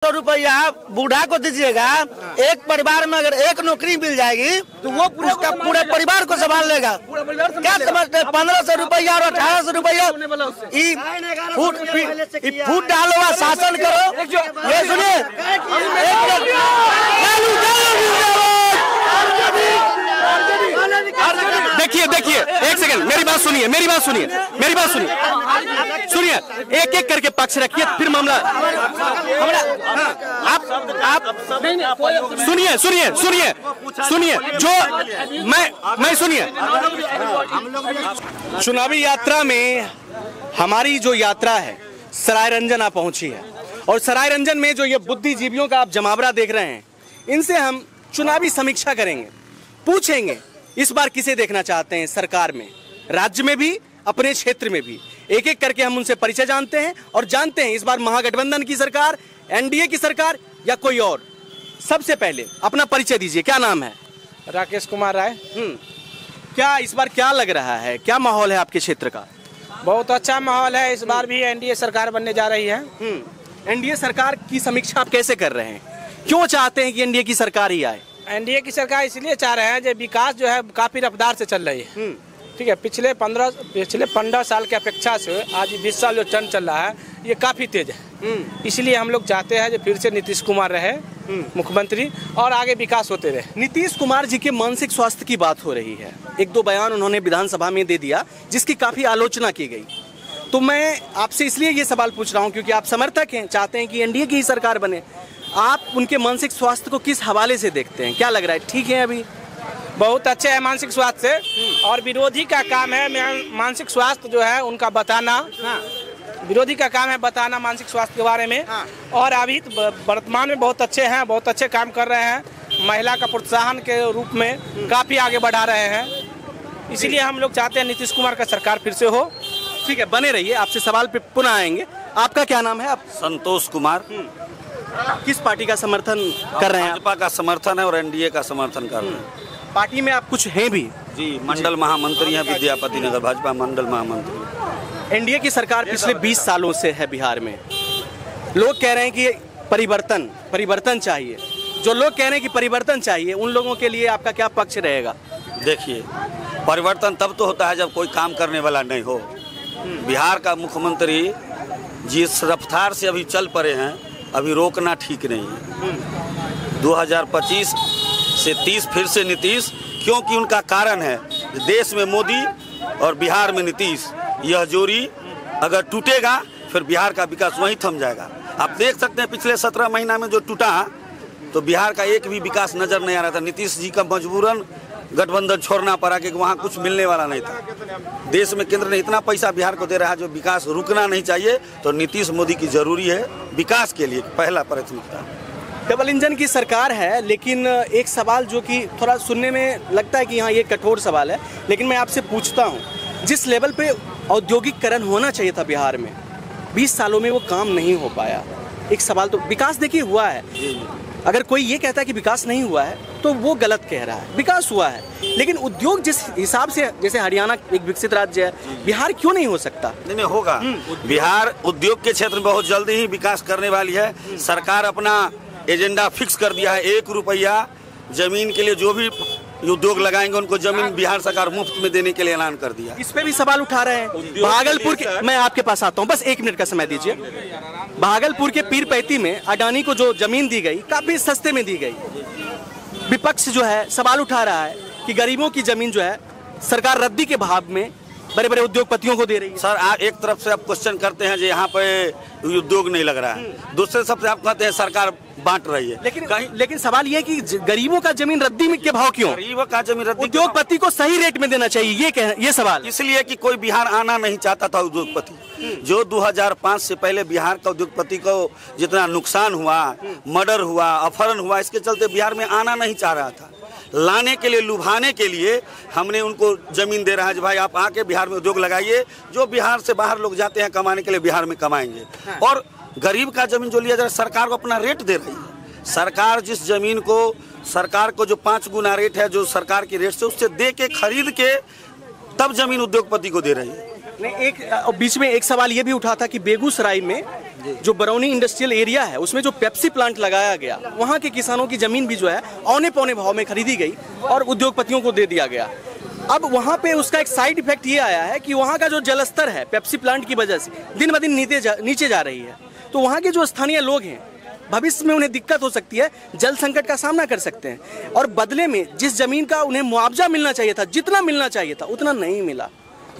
रुपया बूढ़ा को दीजिएगा। एक परिवार में अगर एक नौकरी मिल जाएगी तो वो उसका पूरे परिवार को संभाल लेगा। क्या समझते हैं? 1500 रुपया और 1800 रुपया फूट डालो, शासन करो। ये सुनिए, देखिए एक सेकंड, मेरी बात सुनिए। एक एक करके पक्ष रखिए, फिर मामला आप सुनिए जो मैं सुनिए। चुनावी यात्रा में हमारी जो यात्रा है सरायरंजन आप पहुंची है, और सरायरंजन में जो ये बुद्धिजीवियों का आप जमावड़ा देख रहे हैं, इनसे हम चुनावी समीक्षा करेंगे, पूछेंगे इस बार किसे देखना चाहते हैं सरकार में, राज्य में भी, अपने क्षेत्र में भी। एक एक करके हम उनसे परिचय जानते हैं और जानते हैं इस बार महागठबंधन की सरकार, एनडीए की सरकार या कोई और। सबसे पहले अपना परिचय दीजिए, क्या नाम है? राकेश कुमार राय। क्या इस बार क्या लग रहा है, क्या माहौल है आपके क्षेत्र का? बहुत अच्छा माहौल है। इस बार भी एनडीए सरकार बनने जा रही है। एनडीए सरकार की समीक्षा आप कैसे कर रहे हैं? क्यों चाहते हैं कि एनडीए की सरकार ही आए? एनडीए की सरकार इसलिए चाह रहे हैं जो विकास जो है काफी रफ्तार से चल रही है। ठीक है, पिछले 15 साल की अपेक्षा से आज 20 साल जो चल रहा है ये काफी तेज है। इसलिए हम लोग चाहते हैं जो फिर से नीतीश कुमार रहे मुख्यमंत्री और आगे विकास होते रहे। नीतीश कुमार जी के मानसिक स्वास्थ्य की बात हो रही है। एक दो बयान उन्होंने विधानसभा में दे दिया जिसकी काफी आलोचना की गई। तो मैं आपसे इसलिए ये सवाल पूछ रहा हूँ क्योंकि आप समर्थक हैं, चाहते हैं कि एनडीए की ही सरकार बने। आप उनके मानसिक स्वास्थ्य को किस हवाले से देखते हैं? क्या लग रहा है, ठीक है अभी? बहुत अच्छे है मानसिक स्वास्थ्य से, और विरोधी का काम है मानसिक स्वास्थ्य जो है उनका बताना। विरोधी का काम है बताना मानसिक स्वास्थ्य के बारे में। और अभी वर्तमान में बहुत अच्छे हैं, बहुत अच्छे काम कर रहे हैं। महिला का प्रोत्साहन के रूप में काफी आगे बढ़ा रहे हैं। इसीलिए हम लोग चाहते हैं नीतीश कुमार का सरकार फिर से हो। ठीक है, बने रहिए, आपसे सवाल पे पुनः आएंगे। आपका क्या नाम है? आप? संतोष कुमार। किस पार्टी का समर्थन कर रहे हैं? भाजपा का समर्थन है और एनडीए का समर्थन कर रहे हैं। पार्टी में आप कुछ हैं भी? जी, मंडल महामंत्री हैं विद्यापति नगर, भाजपा मंडल महामंत्री। एनडीए की सरकार पिछले 20 सालों से है बिहार में। लोग कह रहे हैं कि परिवर्तन चाहिए। जो लोग कह रहे हैं कि परिवर्तन चाहिए, उन लोगों के लिए आपका क्या पक्ष रहेगा? देखिए, परिवर्तन तब तो होता है जब कोई काम करने वाला नहीं हो। बिहार का मुख्यमंत्री जिस रफ्तार से अभी चल पड़े हैं, अभी रोकना ठीक नहीं है। 2025 से 30 फिर से नीतीश, क्योंकि उनका कारण है देश में मोदी और बिहार में नीतीश। यह जोड़ी अगर टूटेगा फिर बिहार का विकास वहीं थम जाएगा। आप देख सकते हैं पिछले 17 महीना में जो टूटा तो बिहार का एक भी विकास नजर नहीं आ रहा था। नीतीश जी का मजबूरन गठबंधन छोड़ना पड़ा क्योंकि वहाँ कुछ मिलने वाला नहीं था। देश में केंद्र ने इतना पैसा बिहार को दे रहा है जो विकास रुकना नहीं चाहिए। तो नीतीश मोदी की जरूरी है विकास के लिए पहला प्राथमिकता। डबल इंजन की सरकार है, लेकिन एक सवाल जो कि थोड़ा सुनने में लगता है कि हाँ ये कठोर सवाल है, लेकिन मैं आपसे पूछता हूँ, जिस लेवल पे औद्योगिकरण होना चाहिए था बिहार में, 20 सालों में वो काम नहीं हो पाया। एक सवाल तो विकास देखिए हुआ है। अगर कोई ये कहता है कि विकास नहीं हुआ है तो वो गलत कह रहा है। विकास हुआ है, लेकिन उद्योग जिस हिसाब से, जैसे हरियाणा एक विकसित राज्य है, बिहार क्यों नहीं हो सकता? नहीं होगा। बिहार उद्योग के क्षेत्र में बहुत जल्दी ही विकास करने वाली है। सरकार अपना एजेंडा फिक्स कर दिया है। 1 रुपया जमीन के लिए जो भी उद्योग लगाएंगे उनको जमीन बिहार सरकार मुफ्त में देने के लिए ऐलान कर दिया। इस पे भी सवाल उठा रहे हैं। भागलपुर के, मैं आपके पास आता हूँ, बस 1 मिनट का समय दीजिए। भागलपुर के पीरपैती में अडानी को जो जमीन दी गई काफी सस्ते में दी गई। विपक्ष जो है सवाल उठा रहा है कि गरीबों की जमीन जो है सरकार रद्दी के भाव में बड़े बड़े उद्योगपतियों को दे रही है। सर, एक तरफ से आप क्वेश्चन करते हैं जो यहाँ पे उद्योग नहीं लग रहा है, दूसरे सबसे आप कहते हैं सरकार बांट रही है। लेकिन सवाल ये है कि गरीबों का जमीन रद्दी में के भाव क्यों? गरीबों का जमीन रद्दी, उद्योगपति को सही रेट में देना चाहिए, ये सवाल। इसलिए कि कोई बिहार आना नहीं चाहता था उद्योगपति। जो 2005 से पहले बिहार का उद्योगपति को जितना नुकसान हुआ, मर्डर हुआ, अपहरण हुआ, इसके चलते बिहार में आना नहीं चाह रहा था। लाने के लिए, लुभाने के लिए हमने उनको जमीन दे रहा है। भाई आप आके बिहार में उद्योग लगाइए, जो बिहार से बाहर लोग जाते हैं कमाने के लिए बिहार में कमाएंगे। और गरीब का जमीन जो लिया जा रहा है, सरकार को अपना रेट दे रही है। सरकार जिस जमीन को, सरकार को जो 5 गुना रेट है जो सरकार की रेट से, उससे दे के खरीद के तब जमीन उद्योगपति को दे रही है। एक बीच में एक सवाल ये भी उठा था कि बेगूसराय में जो बरौनी इंडस्ट्रियल एरिया है उसमें जो पेप्सी प्लांट लगाया गया, वहाँ के किसानों की जमीन भी जो है औने पौने भाव में खरीदी गई और उद्योगपतियों को दे दिया गया। अब वहाँ पे उसका एक साइड इफेक्ट ये आया है कि वहाँ का जो जलस्तर है पेप्सी प्लांट की वजह से दिन ब दिन नीचे जा रही है। तो वहाँ के जो स्थानीय लोग हैं भविष्य में उन्हें दिक्कत हो सकती है, जल संकट का सामना कर सकते हैं और बदले में जिस जमीन का उन्हें मुआवजा मिलना चाहिए था, जितना मिलना चाहिए था उतना नहीं मिला।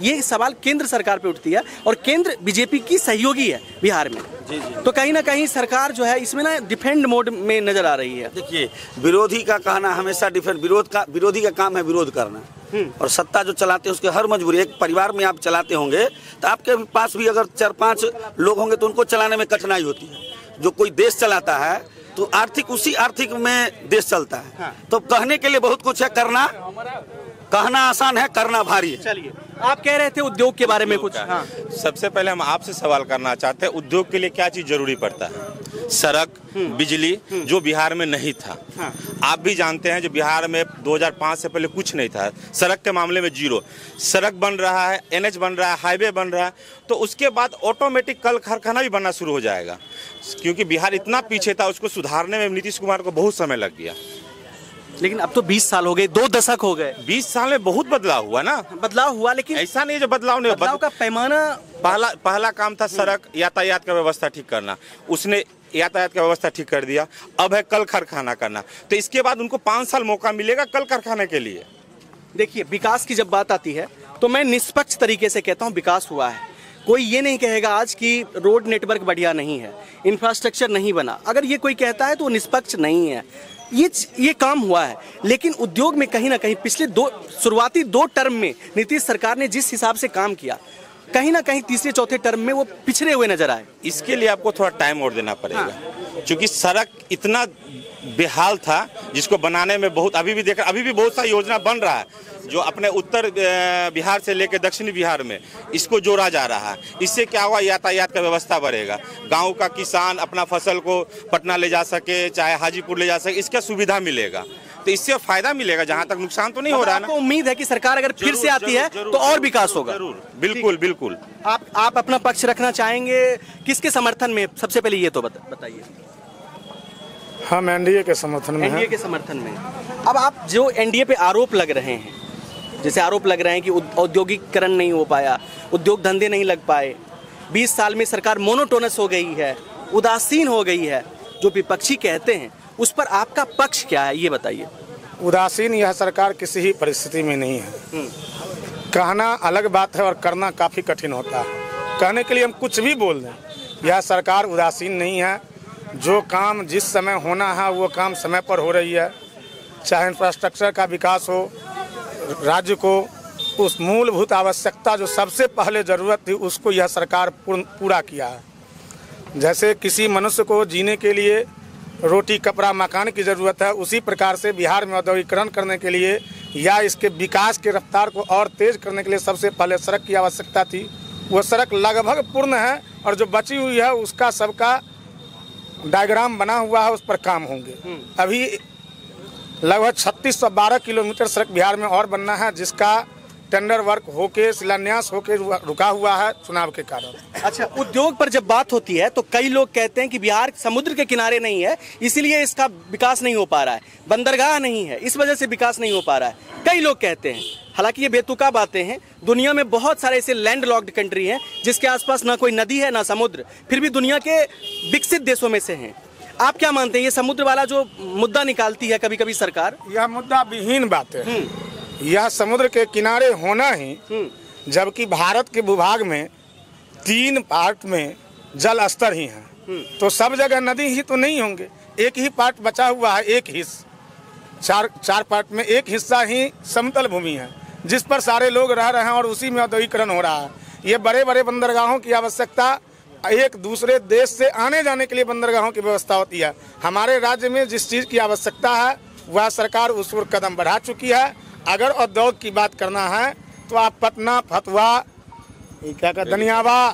ये सवाल केंद्र सरकार पे उठती है और केंद्र बीजेपी की सहयोगी है बिहार में। तो कहीं ना कहीं सरकार जो है इसमें ना डिफेंड मोड में नजर आ रही है। देखिए, विरोधी का कहना हमेशा विरोधी का काम है विरोध करना, और सत्ता जो चलाते हैं उसके हर मजबूरी। एक परिवार में आप चलाते होंगे तो आपके पास भी अगर 4-5 लोग होंगे तो उनको चलाने में कठिनाई होती है। जो कोई देश चलाता है तो उसी आर्थिक में देश चलता है। तो कहने के लिए बहुत कुछ है, कहना आसान है, करना भारी है। चलिए, आप कह रहे थे उद्योग के बारे में कुछ। हाँ। सबसे पहले हम आपसे सवाल करना चाहते हैं, उद्योग के लिए क्या चीज जरूरी पड़ता है? सड़क, बिजली, जो बिहार में नहीं था। आप भी जानते हैं जो बिहार में 2005 से पहले कुछ नहीं था। सड़क के मामले में जीरो। सड़क बन रहा है, NH बन रहा है, हाईवे बन रहा है, तो उसके बाद ऑटोमेटिक कल कारखाना भी बनना शुरू हो जाएगा। क्योंकि बिहार इतना पीछे था, उसको सुधारने में नीतीश कुमार को बहुत समय लग गया। लेकिन अब तो 20 साल हो गए, 2 दशक हो गए। 20 साल में बहुत बदलाव हुआ ना। बदलाव हुआ, लेकिन ऐसा नहीं जो बदलाव नहीं, बदलाव का पैमाना। पहला काम था सड़क यातायात का व्यवस्था ठीक करना, उसने यातायात का व्यवस्था ठीक कर दिया। अब है कल कारखाना करना, तो इसके बाद उनको 5 साल मौका मिलेगा कल कारखाने के लिए। देखिए, विकास की जब बात आती है तो मैं निष्पक्ष तरीके से कहता हूँ विकास हुआ है। कोई ये नहीं कहेगा आज कि रोड नेटवर्क बढ़िया नहीं है, इंफ्रास्ट्रक्चर नहीं बना। अगर ये कोई कहता है तो वो निष्पक्ष नहीं है। ये काम हुआ है, लेकिन उद्योग में कहीं ना कहीं पिछले शुरुआती 2 टर्म में नीतीश सरकार ने जिस हिसाब से काम किया, कहीं ना कहीं तीसरे चौथे टर्म में वो पिछड़े हुए नजर आए। इसके लिए आपको थोड़ा टाइम और देना पड़ेगा। क्योंकि सड़क इतना बेहाल था जिसको बनाने में अभी भी बहुत सा योजना बन रहा है जो अपने उत्तर बिहार से लेकर दक्षिणी बिहार में इसको जोड़ा जा रहा है। इससे क्या हुआ, यातायात का व्यवस्था बढ़ेगा, गांव का किसान अपना फसल को पटना ले जा सके, चाहे हाजीपुर ले जा सके, इसका सुविधा मिलेगा। तो इससे फायदा मिलेगा, जहाँ तक नुकसान तो नहीं हो रहा है ना। उम्मीद है कि सरकार अगर फिर से आती है तो और विकास होगा। जरूर, बिल्कुल बिल्कुल। आप अपना पक्ष रखना चाहेंगे किसके समर्थन में? सबसे पहले ये तो बताइए। हम एनडीए के समर्थन में। एनडीए के समर्थन में। अब आप जो एनडीए पे आरोप लग रहे हैं, जैसे आरोप लग रहे हैं कि औद्योगिकरण नहीं हो पाया, उद्योग धंधे नहीं लग पाए, 20 साल में सरकार मोनोटोनस हो गई है, उदासीन हो गई है, जो विपक्षी कहते हैं, उस पर आपका पक्ष क्या है, ये बताइए। उदासीन यह सरकार किसी ही परिस्थिति में नहीं है। कहना अलग बात है और करना काफ़ी कठिन होता है। कहने के लिए हम कुछ भी बोल दें, यह सरकार उदासीन नहीं है। जो काम जिस समय होना है वो काम समय पर हो रही है। चाहे इंफ्रास्ट्रक्चर का विकास हो, राज्य को उस मूलभूत आवश्यकता जो सबसे पहले ज़रूरत थी उसको यह सरकार पूरा किया है। जैसे किसी मनुष्य को जीने के लिए रोटी, कपड़ा, मकान की ज़रूरत है, उसी प्रकार से बिहार में औद्योगिकरण करने के लिए या इसके विकास के रफ्तार को और तेज़ करने के लिए सबसे पहले सड़क की आवश्यकता थी। वो सड़क लगभग पूर्ण है और जो बची हुई है उसका सबका डायग्राम बना हुआ है, उस पर काम होंगे। अभी लगभग 3612 किलोमीटर सड़क बिहार में और बनना है, जिसका टेंडर वर्क होके शिलान्यास होके रुका हुआ है चुनाव के कारण। अच्छा, उद्योग पर जब बात होती है तो कई लोग कहते हैं कि बिहार समुद्र के किनारे नहीं है, इसीलिए इसका विकास नहीं हो पा रहा है, बंदरगाह नहीं है, इस वजह से विकास नहीं हो पा रहा है, कई लोग कहते हैं। हालांकि ये बेतुका बातें हैं। दुनिया में बहुत सारे ऐसे लैंड लॉक्ड कंट्री हैं जिसके आसपास ना कोई नदी है ना समुद्र, फिर भी दुनिया के विकसित देशों में से हैं। आप क्या मानते हैं, ये समुद्र वाला जो मुद्दा निकालती है कभी कभी सरकार, यह मुद्दा विहीन बात है। यह समुद्र के किनारे होना ही, जबकि भारत के भूभाग में 3 पार्ट में जल स्तर ही है, तो सब जगह नदी ही तो नहीं होंगे। एक ही पार्ट बचा हुआ है, एक हिस्सा, चार पार्ट में एक हिस्सा ही समतल भूमि है जिस पर सारे लोग रह रहे हैं और उसी में औद्योगिकरण हो रहा है। ये बड़े बड़े बंदरगाहों की आवश्यकता, एक दूसरे देश से आने जाने के लिए बंदरगाहों की व्यवस्था होती है। हमारे राज्य में जिस चीज़ की आवश्यकता है वह सरकार उस पर कदम बढ़ा चुकी है। अगर उद्योग की बात करना है तो आप पटना, फतुहा, क्या कहते दनियावा,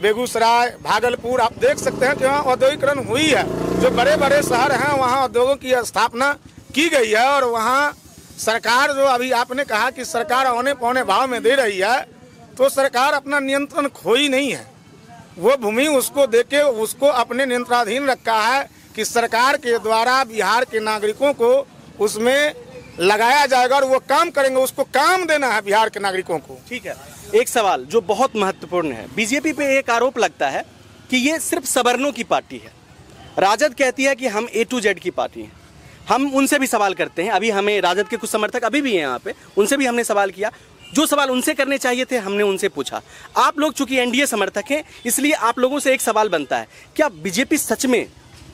बेगूसराय, भागलपुर आप देख सकते हैं कि वहाँ औद्योगिकरण हुई है। जो बड़े बड़े शहर हैं वहाँ उद्योगों की स्थापना की गई है और वहाँ सरकार, जो अभी आपने कहा कि सरकार औने पौने भाव में दे रही है, तो सरकार अपना नियंत्रण खोई नहीं है। वो भूमि उसको देके उसको अपने नियंत्रणाधीन रखा है कि सरकार के द्वारा बिहार के नागरिकों को उसमें लगाया जाएगा और वो काम करेंगे, उसको काम देना है बिहार के नागरिकों को। ठीक है, एक सवाल जो बहुत महत्वपूर्ण है, बीजेपी पे एक आरोप लगता है कि ये सिर्फ सवर्णों की पार्टी है। राजद कहती है कि हम A to Z की पार्टी हैं। हम उनसे भी सवाल करते हैं, अभी हमें राजद के कुछ समर्थक अभी भी हैं यहाँ पे, उनसे भी हमने सवाल किया, जो सवाल उनसे करने चाहिए थे हमने उनसे पूछा। आप लोग चूंकि एनडीए समर्थक हैं, इसलिए आप लोगों से एक सवाल बनता है, क्या बीजेपी सच में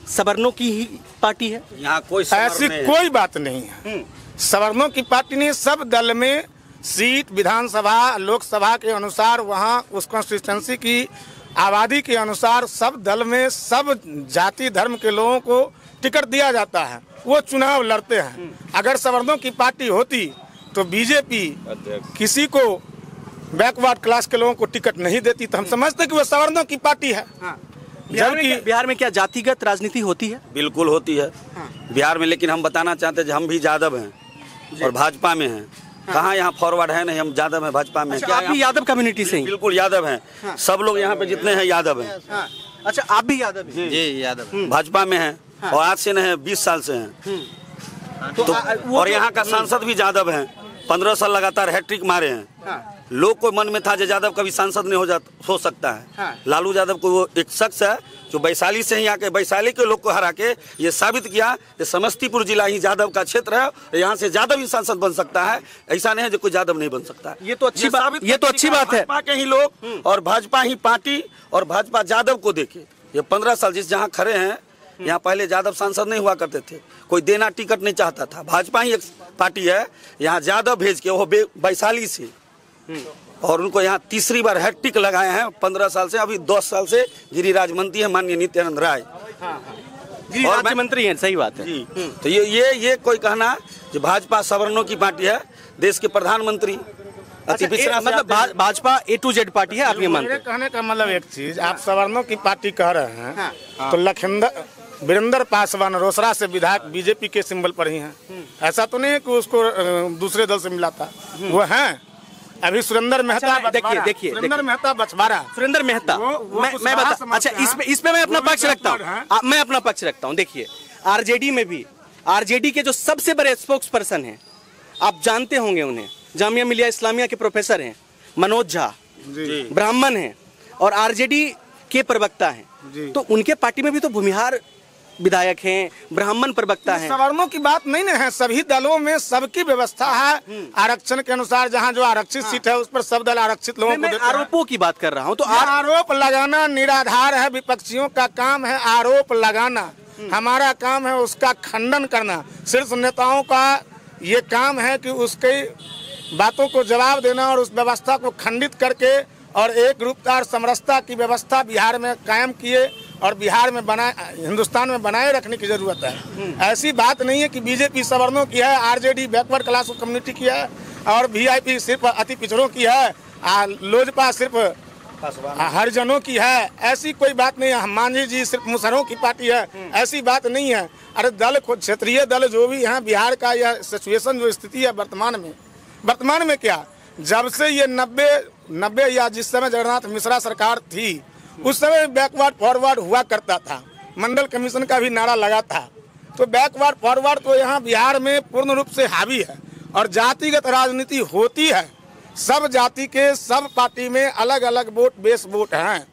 सवर्णों की ही पार्टी है? यहाँ कोई ऐसी कोई बात नहीं है, सवर्णों की पार्टी नहीं। सब दल में सीट विधानसभा लोकसभा के अनुसार वहाँ उस कॉन्स्टिट्यूंसी की आबादी के अनुसार सब दल में सब जाति धर्म के लोगों को टिकट दिया जाता है, वो चुनाव लड़ते हैं। अगर सवर्णों की पार्टी होती तो बीजेपी किसी को बैकवर्ड क्लास के लोगों को टिकट नहीं देती, तो हम समझते कि वो सवर्णों की पार्टी है। बिहार में क्या जातिगत राजनीति होती है? बिल्कुल होती है बिहार में, लेकिन हम बताना चाहते हैं हम भी यादव हैं और भाजपा में हैं। कहाँ यहाँ फॉरवर्ड है नहीं, हम यादव हैं, भाजपा में। अच्छा, आप भी यादव कम्युनिटी से? बिल्कुल यादव हैं, सब लोग यहाँ पे जितने हैं यादव हैं। अच्छा, आप भी यादव हैं? जी यादव, भाजपा में हैं और आज से नहीं 20 साल से हैं। तो और यहाँ का सांसद भी यादव हैं, 15 साल लगातार हैट्रिक मारे हैं। लोग को मन में था जो यादव कभी सांसद नहीं हो सकता है। लालू यादव को वो एक शख्स है जो वैशाली से ही आके वैशाली के लोग को हरा के ये साबित किया कि समस्तीपुर जिला ही यादव का क्षेत्र है, यहाँ से यादव ही सांसद बन सकता है। ऐसा नहीं है जो कोई यादव नहीं बन सकता है। ये तो अच्छी बात है। भाजपा के ही लोग और भाजपा ही पार्टी और भाजपा यादव को देखे ये 15 साल जिस जहाँ खड़े हैं, यहाँ पहले यादव सांसद नहीं हुआ करते थे, कोई देना टिकट नहीं चाहता था। भाजपा ही एक पार्टी है, यहाँ यादव भेज के वो वैशाली से, और उनको यहाँ तीसरी बार हैट्रिक लगाए हैं 15 साल से। अभी 10 साल से गिरिराज मंत्री है माननीय नित्यानंद राय, राज्य मंत्री हैं। सही बात है जी। तो ये कोई कहना जो भाजपा सवर्णों की पार्टी है, देश के प्रधानमंत्री अच्छा, मतलब Bhajpa A to Z party है, आप ये मानते हैं? कहने का मतलब एक चीज, आप सवर्णों की पार्टी कह रहे हैं तो वीरेंद्र पासवान रोसड़ा से विधायक बीजेपी के सिंबल पर ही हैं। ऐसा तो नहीं है कि उसको दूसरे दल से मिला था, वो हैं। अभी सुरेंद्र मेहता, देखिए सुरेंद्र मेहता बछवाड़ा, सुरेंद्र मेहता, मैं बता, अच्छा इसमें मैं अपना पक्ष रखता हूँ। देखिए, आरजेडी में भी आरजेडी के जो सबसे बड़े स्पोक्स पर्सन हैं, आप जानते होंगे उन्हें, जामिया मिलिया इस्लामिया के प्रोफेसर हैं मनोज झा, ब्राह्मण हैं और आरजेडी के प्रवक्ता हैं। तो उनके पार्टी में भी तो भूमिहार विधायक हैं, ब्राह्मण प्रवक्ता हैं। सवर्णों की बात नहीं है, सभी दलों में सबकी व्यवस्था है आरक्षण के अनुसार। जहाँ जो आरक्षित सीट है उस पर सब दल आरक्षित लोगों को देते हैं। आरोपों की बात कर रहा हूँ तो आरोप लगाना निराधार है। विपक्षियों का काम है आरोप लगाना, हमारा काम है उसका खंडन करना। शीर्ष नेताओं का ये काम है कि उसके बातों को जवाब देना और उस व्यवस्था को खंडित करके और एक रूपता और समरसता की व्यवस्था बिहार में कायम किए और बिहार में हिंदुस्तान में बनाए रखने की जरूरत है। ऐसी बात नहीं है कि बीजेपी सवर्णों की है, आरजेडी बैकवर्ड क्लास कम्युनिटी की है और वीआईपी सिर्फ अति पिछड़ों की है, लोजपा सिर्फ हरिजनों की है। ऐसी कोई बात नहीं है। मांझी जी सिर्फ मुसहरों की पार्टी है, ऐसी बात नहीं है। अरे दल खुद क्षेत्रीय दल जो भी है, बिहार का यह सिचुएशन जो स्थिति है वर्तमान में क्या, जब से ये 90 या जिस समय जगन्नाथ मिश्रा सरकार थी उस समय बैकवर्ड फॉरवर्ड हुआ करता था। मंडल कमीशन का भी नारा लगा था। तो बैकवर्ड फॉरवर्ड तो यहाँ बिहार में पूर्ण रूप से हावी है और जातिगत राजनीति होती है। सब जाति के सब पार्टी में अलग अलग वोट बेस वोट हैं।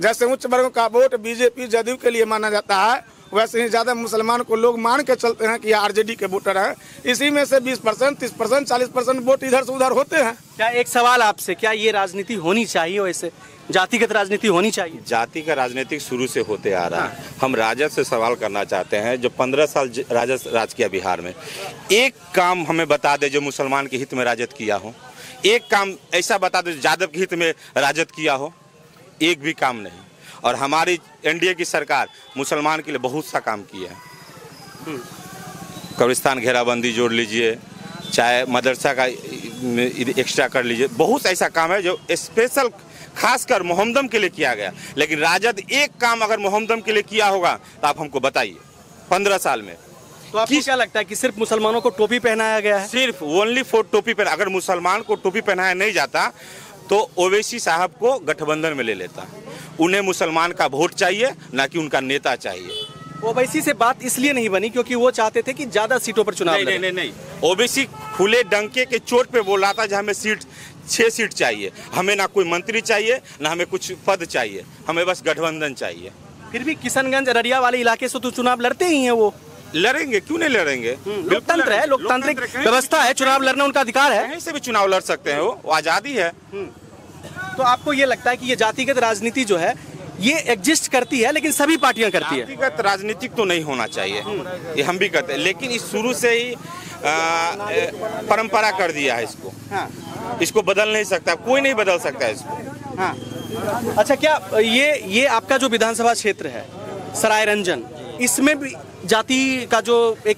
जैसे उच्च वर्गों का वोट बीजेपी जदयू के लिए माना जाता है, वैसे ही ज्यादा मुसलमान को लोग मान के चलते हैं कि आरजेडी के वोटर हैं। इसी में से 20%, 30%, 40% वोट इधर से उधर होते हैं। क्या एक सवाल आपसे, क्या ये राजनीति होनी चाहिए? वैसे जातिगत राजनीति होनी चाहिए? जाति का राजनीतिक शुरू से होते आ रहा है। हम राजद से सवाल करना चाहते हैं, जो 15 साल राजद राज किया बिहार में, एक काम हमें बता दे जो मुसलमान के हित में राजद किया हो। एक काम ऐसा बता दे यादव के हित में राजद किया हो, एक भी काम नहीं। और हमारी एनडीए की सरकार मुसलमान के लिए बहुत सा काम किया है। कब्रिस्तान घेराबंदी जोड़ लीजिए, चाहे मदरसा का एक्स्ट्रा कर लीजिए, बहुत ऐसा काम है जो स्पेशल खासकर मोहम्मदम के लिए किया गया। लेकिन राजद एक काम अगर मोहम्मदम के लिए किया होगा तो आप हमको बताइए 15 साल में। तो आपको क्या लगता है कि सिर्फ मुसलमानों को टोपी पहनाया गया है? सिर्फ ओनली फॉर टोपी पहना। अगर मुसलमान को टोपी पहनाया नहीं जाता तो ओवैसी साहब को गठबंधन में ले लेता। उन्हें मुसलमान का वोट चाहिए, ना कि उनका नेता चाहिए। ओवैसी से बात इसलिए नहीं बनी क्योंकि वो चाहते थे कि ज्यादा सीटों पर चुनाव लड़े। नहीं, ओबीसी खुले डंके के चोट पे बोल रहा था कि हमें 6 सीट चाहिए, हमें ना कोई मंत्री चाहिए, ना हमें कुछ पद चाहिए, हमें बस गठबंधन चाहिए। फिर भी किशनगंज अररिया वाले इलाके से तो चुनाव लड़ते ही हैं वो। लड़ेंगे, क्यों नहीं लड़ेंगे? लोकतंत्र है, लोकतांत्रिक व्यवस्था है, चुनाव लड़ना उनका अधिकार है। कहीं से भी चुनाव लड़ सकते हैं, वो आजादी है। तो आपको ये लगता है कि ये जातिगत राजनीति जो है ये एग्जिस्ट करती है, लेकिन सभी पार्टियां करती है? जातिगत राजनीतिक तो नहीं होना चाहिए, ये हम भी करते हैं, लेकिन इस शुरू से ही परंपरा कर दिया है इसको। इसको बदल नहीं सकता, कोई नहीं बदल सकता है इसको। अच्छा, क्या ये आपका जो विधानसभा क्षेत्र है सरायरंजन, इसमें भी जाति का जो एक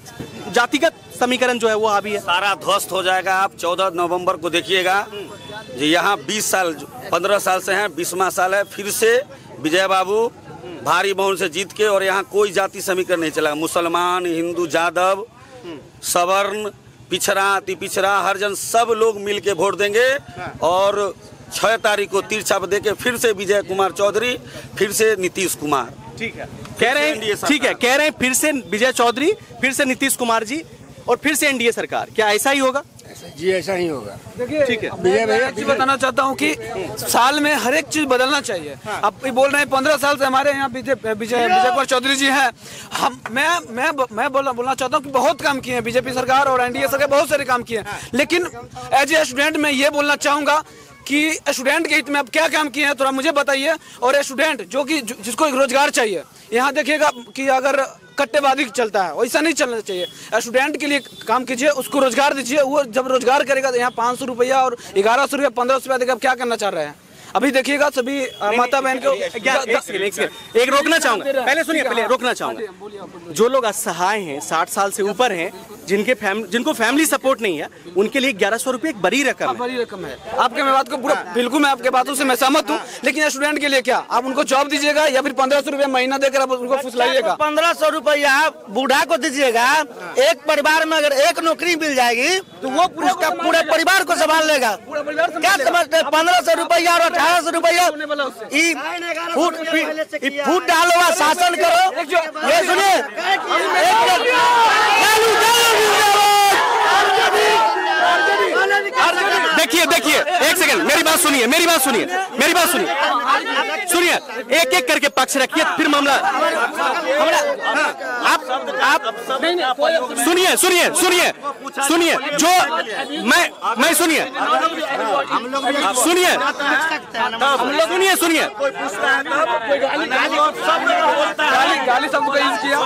जातिगत समीकरण जो है वो हावी है? सारा ध्वस्त हो जाएगा। आप 14 नवंबर को देखिएगा, जो यहाँ 20 साल 15 साल से हैं, 20वां साल है, फिर से विजय बाबू भारी बहुमत से जीत के, और यहाँ कोई जाति समीकरण नहीं चला। मुसलमान, हिंदू, जादव, सवर्ण, पिछड़ा, अति पिछड़ा, हरिजन सब लोग मिल के वोट देंगे। और 6 तारीख को तीर छाप दे के फिर से विजय कुमार चौधरी, फिर से नीतीश कुमार। ठीक है, कह रहे हैं, ठीक है, कह रहे हैं फिर से विजय चौधरी, फिर से नीतीश कुमार जी, और फिर से एनडीए सरकार। क्या ऐसा ही होगा? जी ऐसा ही होगा। देखिए, ठीक है, एक चीज बताना चाहता हूँ कि साल में हर एक चीज बदलना चाहिए। आप भी बोल रहे हैं 15 साल से हमारे यहाँ विजय कुमार चौधरी जी हैं। मैं बोलना चाहता हूँ कि बहुत काम किए हैं बीजेपी सरकार और एनडीए सरकार, बहुत सारे काम किए हैं। लेकिन एज ए स्टूडेंट मैं ये बोलना चाहूंगा कि स्टूडेंट के हित में आप क्या काम किए हैं थोड़ा मुझे बताइए। और स्टूडेंट जिसको रोजगार चाहिए, यहाँ देखिएगा कि अगर कट्टेबाजी चलता है, वैसा नहीं चलना चाहिए। स्टूडेंट के लिए काम कीजिए, उसको रोजगार दीजिए। वो जब रोजगार करेगा तो यहाँ 500 रुपया और 1100 रुपया 1500 रुपया देगा। क्या करना चाह रहे हैं? अभी देखिएगा सभी माता बहन को एक रोकना चाहूंगा, पहले सुनिए, पहले रोकना चाहूंगा। जो लोग असहाय हैं, 60 साल से ऊपर हैं, जिनको फैमिली सपोर्ट नहीं है, उनके लिए 1100 रुपये एक बड़ी रकम है। बड़ी रकम है। आपके मैं बात को पूरा बिल्कुल, मैं आपके बातों से मैं सहमत हूँ। लेकिन स्टूडेंट के लिए क्या आप उनको जॉब दीजिएगा या फिर 1500 रुपया महीना देकर आप उनको फुसलाइएगा? 1500 रुपया बूढ़ा को दीजिएगा। एक परिवार में अगर एक नौकरी मिल जाएगी तो वो उसका पूरे परिवार को संभाल लेगा। क्या समझते हैं? 1500 रुपया और 1800 रुपया फूट डालो, शासन करो। ये सुनिए, देखिए, एक सेकंड, मेरी बात सुनिए, सुनिए, एक करके पक्ष रखिए, फिर मामला आप सुनिए, जो मैं सुनिए, गाली शब्द का यूज किया।